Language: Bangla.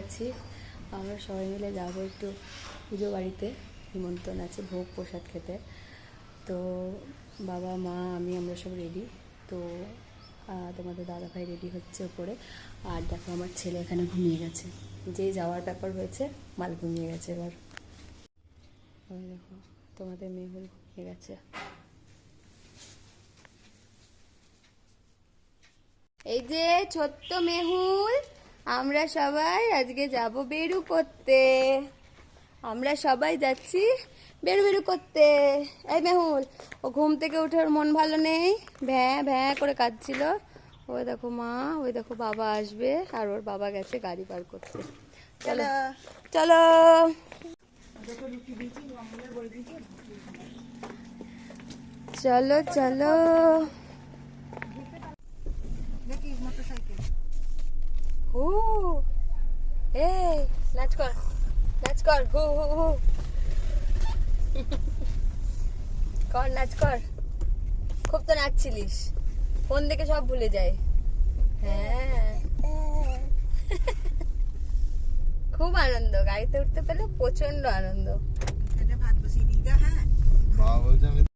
যাচ্ছি, আমরা সবাই মিলে যাবো একটু পুজো বাড়িতে, নিমন্ত্রণ আছে ভোগ প্রসাদ খেতে। তো বাবা মা আমি আমরা সব রেডি। তো তোমাদের দাদাভাই রেডি হচ্ছে ওপরে, আর দেখো আমার ছেলে এখানে ঘুমিয়ে গেছে, যে যাওয়ার ব্যাপার হয়েছে মাল ঘুমিয়ে গেছে। এবার দেখো তোমাদের মেহুল ঘুমিয়ে গেছে। এই যে ছোট্ট মেহুল, আমরা সবাই আজকে যাব বেরু করতে, আমরা সবাই যাচ্ছি বেরু বেরু করতে। এই মেহুল, ও ঘুম থেকে উঠে ওর মন ভালো নেই, ভ্যাঁ ভ্যাঁ করে কাঁদছিল। ওই দেখো মা, ওই দেখো বাবা আসবে, আর ওর বাবা গেছে গাড়ি পার করতে। চলো চলো চলো চলো। হু এই নাচ কর, নাচ কর, হু হু হু কর, নাচ কর। খুব তো নাচছিলিস, ফোন দেখে সব ভুলে যায়। হ্যাঁ খুব আনন্দ, গাড়িতে উঠতে পেলে প্রচন্ড আনন্দ। ভাত বসিয়ে দিই গা। হ্যাঁ, বাবা বলছে আমি